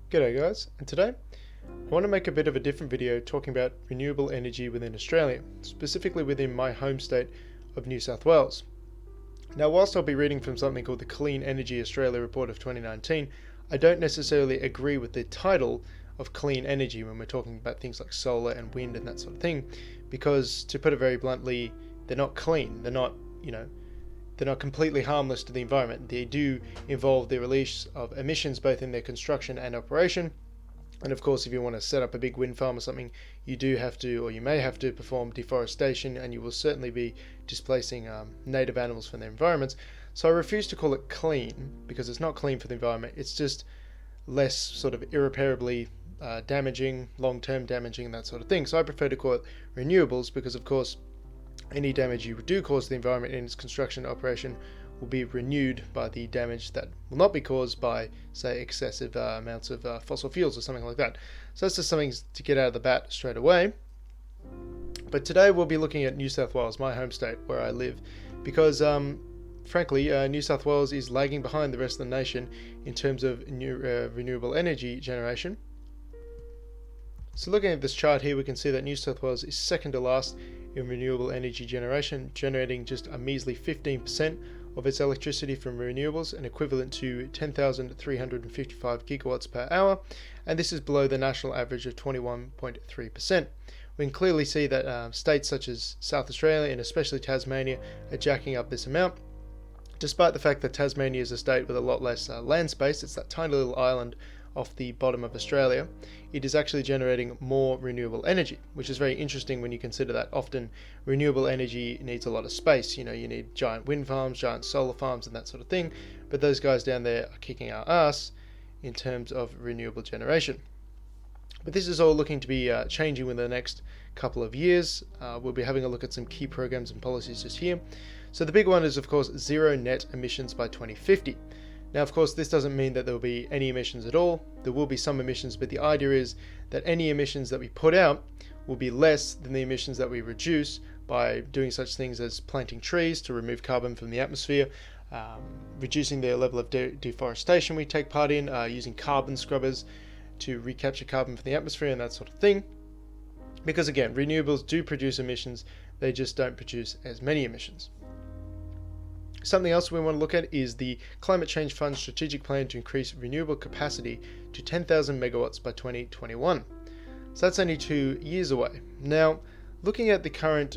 G'day guys, and today I want to make a bit of a different video talking about renewable energy within Australia, specifically within my home state of New South Wales. Now, whilst I'll be reading from something called the Clean Energy Australia Report of 2019, I don't necessarily agree with the title of clean energy when we're talking about things like solar and wind and that sort of thing, because to put it very bluntly, they're not clean, they're not completely harmless to the environment. They do involve the release of emissions both in their construction and operation. And of course, if you want to set up a big wind farm or something, you do have to, or you may have to, perform deforestation, and you will certainly be displacing native animals from their environments. So I refuse to call it clean, because it's not clean for the environment. It's just less sort of irreparably damaging, long-term damaging, that sort of thing. So I prefer to call it renewables, because of course any damage you do cause to the environment in its construction operation will be renewed by the damage that will not be caused by, say, excessive amounts of fossil fuels or something like that. So that's just something to get out of the bat straight away. But today we'll be looking at New South Wales, my home state, where I live, because frankly, New South Wales is lagging behind the rest of the nation in terms of renewable energy generation. So looking at this chart here, we can see that New South Wales is second to last in renewable energy generation, generating just a measly 15% of its electricity from renewables, and equivalent to 10,355 gigawatts per hour, and this is below the national average of 21.3%. We can clearly see that states such as South Australia and especially Tasmania are jacking up this amount, despite the fact that Tasmania is a state with a lot less land space. It's that tiny little island off the bottom of Australia. It is actually generating more renewable energy, which is very interesting when you consider that often renewable energy needs a lot of space. You need giant wind farms, giant solar farms, and that sort of thing, but those guys down there are kicking our ass in terms of renewable generation. But this is all looking to be changing within the next couple of years. We'll be having a look at some key programs and policies just here. So the big one is, of course, zero net emissions by 2050. Now, of course, this doesn't mean that there will be any emissions at all. There will be some emissions, but the idea is that any emissions that we put out will be less than the emissions that we reduce by doing such things as planting trees to remove carbon from the atmosphere, reducing the level of deforestation we take part in, using carbon scrubbers to recapture carbon from the atmosphere and that sort of thing. Because again, renewables do produce emissions, they just don't produce as many emissions. Something else we want to look at is the Climate Change Fund's strategic plan to increase renewable capacity to 10,000 megawatts by 2021. So that's only 2 years away. Now, looking at the current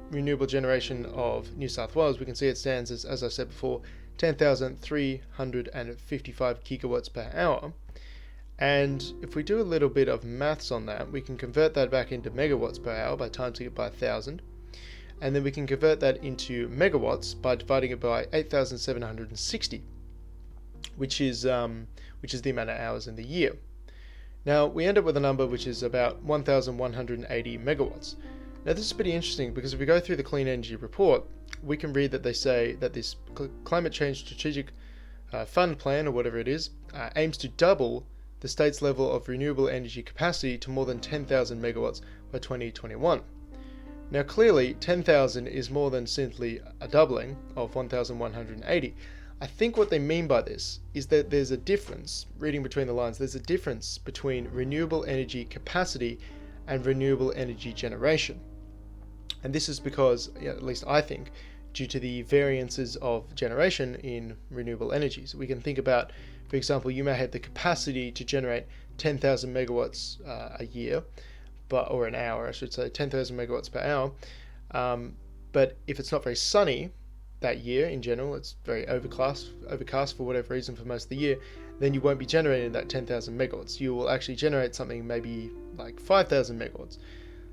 renewable generation of New South Wales, we can see it stands as I said before, 10,355 gigawatts per hour. And if we do a little bit of maths on that, we can convert that back into megawatts per hour by timesing it by 1,000. And then we can convert that into megawatts by dividing it by 8,760, which is the amount of hours in the year. Now we end up with a number which is about 1,180 megawatts. Now this is pretty interesting, because if we go through the Clean Energy Report, we can read that they say that this Climate Change Strategic Fund plan, or whatever it is, aims to double the state's level of renewable energy capacity to more than 10,000 megawatts by 2021. Now clearly 10,000 is more than simply a doubling of 1,180. I think what they mean by this is that there's a difference, reading between the lines, there's a difference between renewable energy capacity and renewable energy generation. And this is because, at least I think, due to the variances of generation in renewable energies. We can think about, for example, you may have the capacity to generate 10,000 megawatts a year, or an hour, I should say, 10,000 megawatts per hour. But if it's not very sunny that year in general, it's very overcast for whatever reason for most of the year, then you won't be generating that 10,000 megawatts. You will actually generate something maybe like 5,000 megawatts.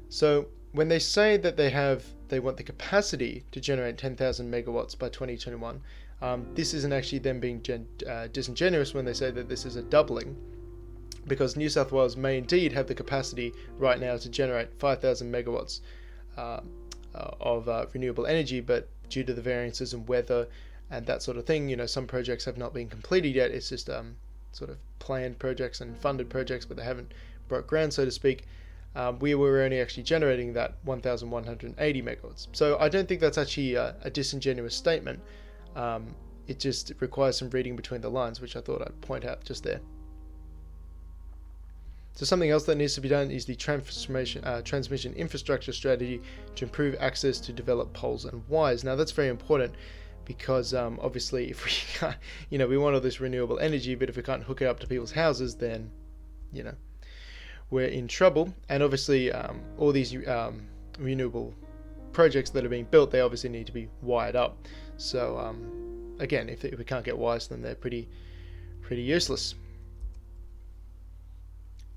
So when they say that they want the capacity to generate 10,000 megawatts by 2021, this isn't actually them being disingenuous when they say that this is a doubling, because New South Wales may indeed have the capacity right now to generate 5,000 megawatts of renewable energy, but due to the variances in weather and that sort of thing, some projects have not been completed yet. It's just sort of planned projects and funded projects, but they haven't broke ground, so to speak. We were only actually generating that 1,180 megawatts. So I don't think that's actually a disingenuous statement. It just requires some reading between the lines, which I thought I'd point out just there. So something else that needs to be done is the transmission infrastructure strategy to improve access to develop poles and wires. Now that's very important because obviously if we can't, we want all this renewable energy, but if we can't hook it up to people's houses, then we're in trouble. And obviously all these renewable projects that are being built, they obviously need to be wired up. So again, if we can't get wires, then they're pretty useless.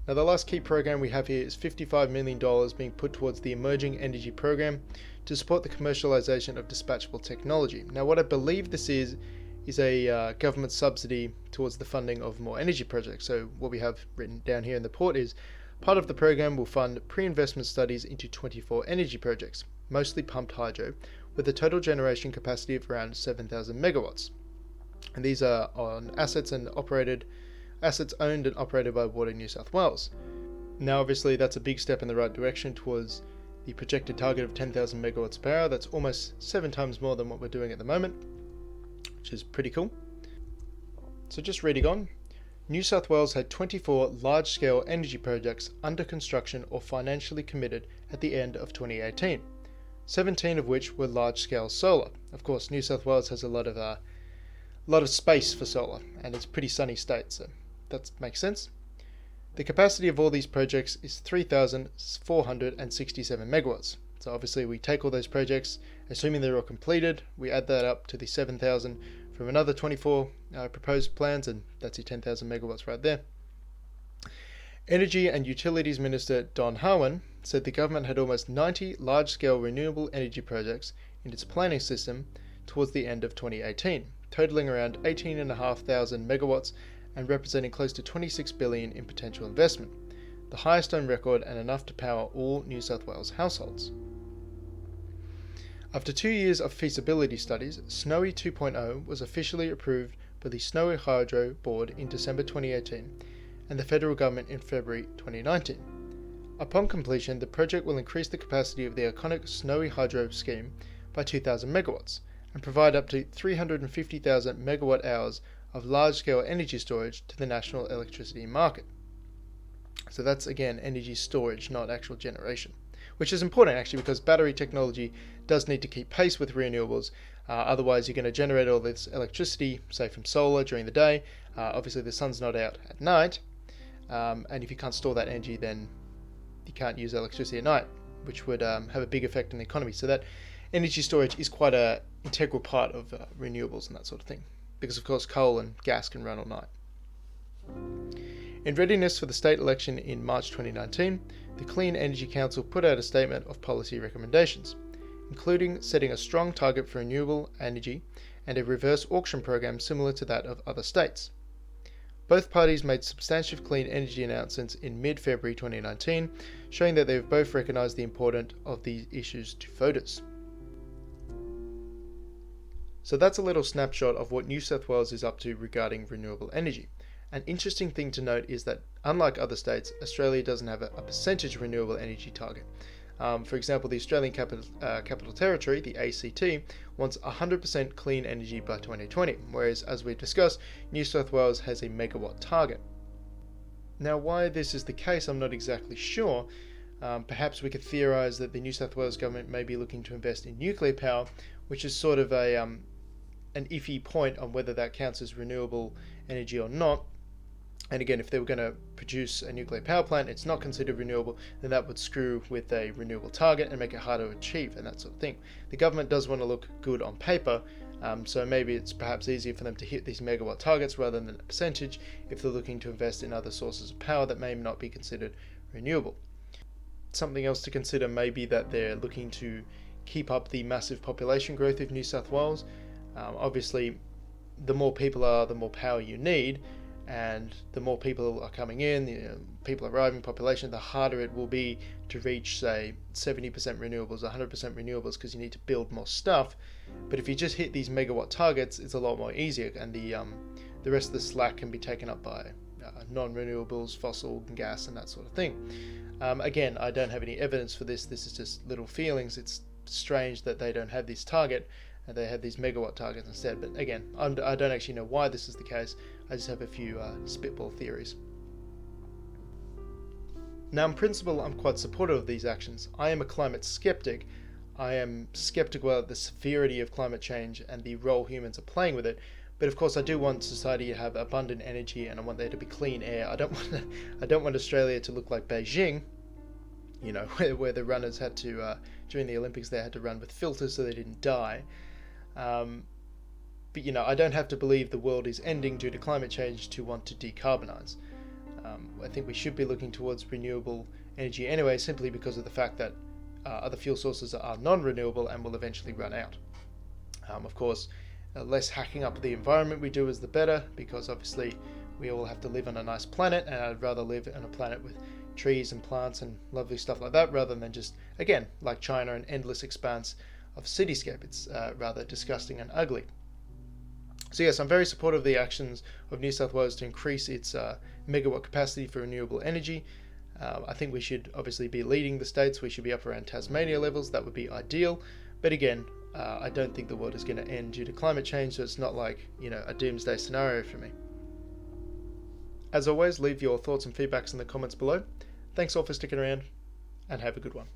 Now the last key program we have here is $55 million being put towards the Emerging Energy Program to support the commercialization of dispatchable technology. Now what I believe this is a government subsidy towards the funding of more energy projects. So what we have written down here in the report is part of the program will fund pre-investment studies into 24 energy projects, mostly pumped hydro, with a total generation capacity of around 7,000 megawatts. And these are on assets owned and operated by Water New South Wales. Now obviously that's a big step in the right direction towards the projected target of 10,000 megawatts per hour. That's almost 7 times more than what we're doing at the moment, which is pretty cool. So just reading on, New South Wales had 24 large-scale energy projects under construction or financially committed at the end of 2018, 17 of which were large-scale solar. Of course, New South Wales has a lot of space for solar, and it's a pretty sunny state, so that makes sense. The capacity of all these projects is 3,467 megawatts. So obviously we take all those projects, assuming they're all completed, we add that up to the 7,000 from another 24 proposed plans, and that's your 10,000 megawatts right there. Energy and Utilities Minister Don Harwin said the government had almost 90 large-scale renewable energy projects in its planning system towards the end of 2018, totaling around 18,500 megawatts and representing close to 26 billion in potential investment, the highest on record and enough to power all New South Wales households. After 2 years of feasibility studies, Snowy 2.0 was officially approved by the Snowy Hydro Board in December 2018 and the federal government in February 2019. Upon completion, the project will increase the capacity of the iconic Snowy Hydro scheme by 2,000 megawatts and provide up to 350,000 megawatt hours of large-scale energy storage to the national electricity market. So that's again energy storage, not actual generation, which is important actually because battery technology does need to keep pace with renewables. Otherwise you're going to generate all this electricity, say from solar during the day. Obviously the sun's not out at night, and if you can't store that energy, then you can't use electricity at night, which would have a big effect on the economy. So that energy storage is quite an integral part of renewables and that sort of thing, because of course coal and gas can run all night. In readiness for the state election in March 2019, the Clean Energy Council put out a statement of policy recommendations, including setting a strong target for renewable energy and a reverse auction program similar to that of other states. Both parties made substantive clean energy announcements in mid-February 2019, showing that they have both recognised the importance of these issues to voters. So that's a little snapshot of what New South Wales is up to regarding renewable energy. An interesting thing to note is that, unlike other states, Australia doesn't have a percentage renewable energy target. For example, the Australian Capital Territory, the ACT, wants 100% clean energy by 2020, whereas, as we discussed, New South Wales has a megawatt target. Now, why this is the case, I'm not exactly sure. Perhaps we could theorise that the New South Wales government may be looking to invest in nuclear power, which is sort of an iffy point on whether that counts as renewable energy or not. And again, if they were going to produce a nuclear power plant, it's not considered renewable, then that would screw with a renewable target and make it harder to achieve and that sort of thing. The government does want to look good on paper, so maybe it's perhaps easier for them to hit these megawatt targets rather than a percentage if they're looking to invest in other sources of power that may not be considered renewable. Something else to consider may be that they're looking to keep up the massive population growth of New South Wales. Obviously, the more people are, the more power you need, and the more people are coming in, people arriving, population, the harder it will be to reach, say, 70% renewables, 100% renewables, because you need to build more stuff. But if you just hit these megawatt targets, it's a lot more easier, and the rest of the slack can be taken up by non-renewables, fossil, and gas, and that sort of thing. Again, I don't have any evidence for this. This is just little feelings. It's strange that they don't have this target, and they have these megawatt targets instead. But again, I don't actually know why this is the case. I just have a few spitball theories. Now, in principle, I'm quite supportive of these actions. I am a climate skeptic. I am skeptical about the severity of climate change and the role humans are playing with it. But of course, I do want society to have abundant energy, and I want there to be clean air. I don't want Australia to look like Beijing, where the runners had to during the Olympics they had to run with filters so they didn't die. But I don't have to believe the world is ending due to climate change to want to decarbonize. I think we should be looking towards renewable energy anyway, simply because of the fact that other fuel sources are non-renewable and will eventually run out. Of course, less hacking up the environment we do is the better, because obviously we all have to live on a nice planet, and I'd rather live on a planet with trees and plants and lovely stuff like that, rather than just, again, like China, an endless expanse of cityscape. It's rather disgusting and ugly. So yes, I'm very supportive of the actions of New South Wales to increase its megawatt capacity for renewable energy. I think we should obviously be leading the states. We should be up around Tasmania levels. That would be ideal. But again, I don't think the world is going to end due to climate change, so it's not like, a doomsday scenario for me. As always, leave your thoughts and feedbacks in the comments below. Thanks all for sticking around, and have a good one.